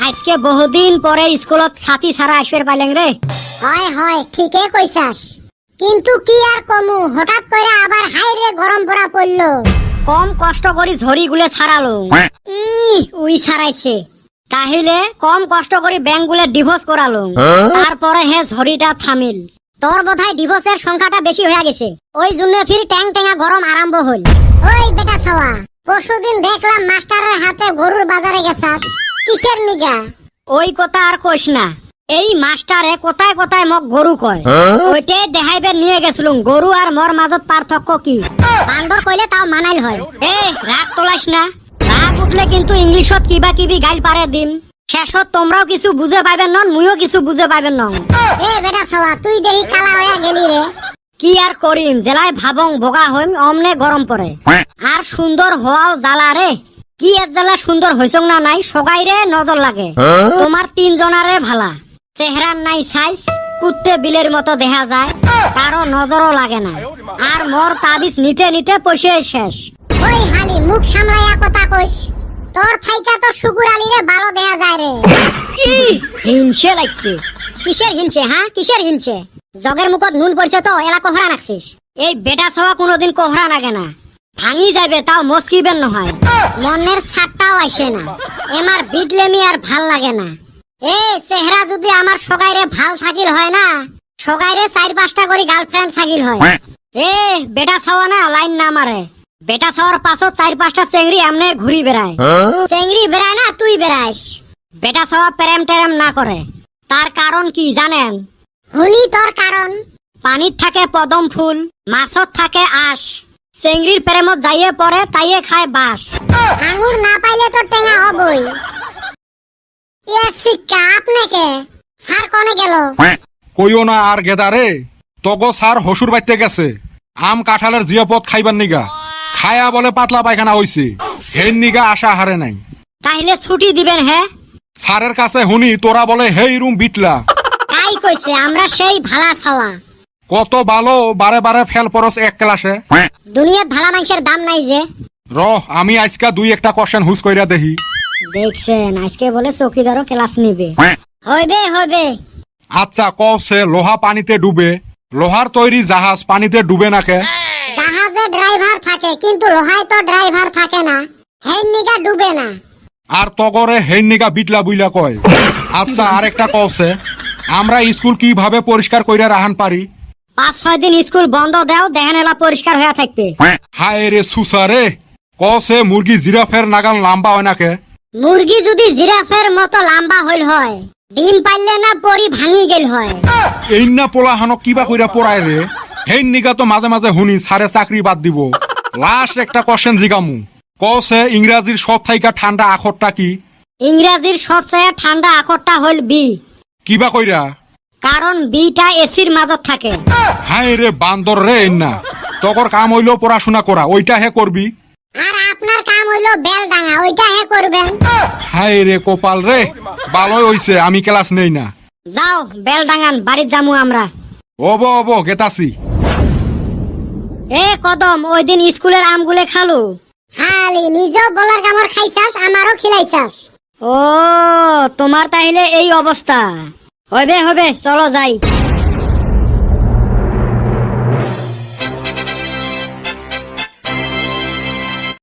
আজকে বহুদিন পরে স্কুলত ছাতি ছাড়া আসবে পাইলেন রে। হয় হয় ঠিকই কইছাস, কিন্তু কি আর কমু, হঠাৎ করে আবার হাইরে গরম পড়া পড়লো। কম কষ্ট করি ঝড়ি গুলে ছাড়ালো। উই ছাড়াইছে। তাহলে কম কষ্ট করি ব্যাংক গুলে ডিভোর্স করালো, তারপরে হে ঝড়িটা থামিল। তোর বোধহয় ডিভোর্সের সংখ্যাটা বেশি হয়ে গেছে, ওই জন্য ফির ট্যাং ট্যাঙা গরম আরম্ভ হল। ওই বেটা ছাওয়া, পরশুদিন দেখলাম মাস্টারের হাতে গরুর বাজারে গেছাস, কিসের নিগা? ওই কথা আর কইস না, এই মাস্টারে কোথায় কোথায় মোক গরু কয়, ওইটাই দেখাইবে নিয়ে গেছিলুম। গরু আর মোর মাজত পার্থক্য কি? বান্দর কইলে তাও মানাইল হয়। এ রাগ তোলাস না, রাগ উঠলে কিন্তু ইংলিশত কিবা কিবি গাইল পারে দিম। শেষত তোমরাও কিছু বুঝে পাইবেন নন, মুইও কিছু বুঝে পাইবেন নন। এ বেটা ছাওয়া, তুই দেহি কালা হয়ে গেলি রে। কি আর করিম, জেলায় ভাবং বগা হইম, অমনে গরম পড়ে। আর সুন্দর হওয়াও জ্বালা রে। কি এক জ্বালা সুন্দর হইছং না নাই সগাইরে নজর লাগে। তোমার তিনজনারে ভালা, চেহারার নাই সাইজ, কুত্তে বিলের মতো দেখা যায়, কারো নজরও লাগে না। আর মোর তাবিজ নিতে নিতে পয়সা শেষ। ওই হালি, মুখ সামলাইয়া কথা কইস। তোর থাইকা তো শুকুর আলীরে ভালো দেখা যায় রে। হিংসে লাগছে। কিসের হিংসে? হ্যাঁ কিসের হিংসে? জগের মুখত নুন পড়ছে তো এলা কোহরা রাখছিস। এই বেটা ছোয়া কোনোদিন কোহরা লাগে না, ভাঙি যাবে তাও মস্কিবেন নহয়। মনের ছাড়টাও আসে না, এমার বিটলেমি আর ভাল লাগে না। এ চেহারা যদি আমার সগাইরে ভাল থাকিল হয় না, সগাইরে 4-5টা করে গার্লফ্রেন্ড থাকিল হয়। এ বেটা ছাওয়া না লাইন না মারে। বেটা ছাওয়ার পাছত 4-5টা চেংড়ি আমনে ঘুরি বেড়ায়। চেংড়ি বেড়ায় না, তুই বেড়াইস। বেটা ছাওয়া প্রেম টেরেম না করে, তার কারণ কি জানেন? শুনি তোর কারণ। পানিত থাকে পদম ফুল, মাছত থাকে আঁশ, চেংড়ির প্রেমত যাইয়ে পড়ে তাইয়ে খায় বাস। আঙুর না পাইলে তো টেঙা হবই। এ শিক্ষা আপনাকে স্যার কনে গেল? কইও না আর গেদারে, তগো সার হসুর বাইতে গেছে আম কাঁঠালের জিয়াপদ খাইবার নিগা। খায়া বলে পাতলা পায়খানা হইছে, হেন নিগা আশা হারে নাই। তাইলে ছুটি দিবেন হে? স্যারের কাছে শুনি তোরা বলে হেই রুম বিটলা। তাই কইছে, আমরা সেই ভালা ছাওয়া। কত ভালো, বারে বারে ফেল পরস এক ক্লাসে। দুনিয়াত ভালা মানুষের দাম নাই যে। রহ আমি আজকা 2-1টা কোশ্চেন হুস কইরা দেহি। দেখছেন আজকে বলে চকিদারও ক্লাস নিবে। হইবে হইবে। আচ্ছা কওছে, লোহা পানিতে ডুবে, লোহার তৈরি জাহাজ পানিতে ডুবে নাকে? জাহাজে ড্রাইভার থাকে, কিন্তু লোহায় তো ড্রাইভার থাকে না, হেই নিগা ডুবে না। আর তগরে হেন নিগা বিটলা বুইলা কয়। আচ্ছা আরেকটা কওছে, আমরা স্কুল কিভাবে পরিষ্কার কইরা রাহান পারি? 5-6 দিন স্কুল বন্ধ দাও, দেখেন এলা পরিষ্কার হয়ে থাকবে। হায় রে সুসা রে, কওছে মুরগি জিরাফের নাগাল লম্বা হয় নাকে? মুরগি যদি জিরাফের মতো লম্বা হইল হয়, ডিম পাইলে না পরি ভাঙি গেল হয়। এই না পোলা হানক কিবা কইরা পড়ায় রে। হেন নিগা তো মাঝে মাঝে শুনি সারে চাকরি বাদ দিব। লাস্ট একটা কোশ্চেন জিগামু, কওছে ইংরাজির সব থাইকা ঠান্ডা আখরটা কি? ইংরাজির সবচেয়ে ঠান্ডা আখরটা হল বি। কিবা কইরা? কারণ বিটা এসির মাজত থাকে। হায় রে বান্দর রে, না তগর কাম হইলো পড়াশোনা করা, ওইটা হে করবি। আর আপনার কাম হইলো বেল ডাঙা, ওইটা হে করবেন। হায় রে কপাল রে, ভালোই হইছে আমি ক্লাস নেই না। যাও বেল ডাঙান, বাড়ির যামু আমরা। ওব গেতাছি। এ কদম, ওই দিন স্কুলের আমগুলে খালু। হালি নিজেও বলার কামড় খাইছাস, আমারও খিলাইছাস। ও তোমার তাইলে এই অবস্থা। হবে চলো যাই।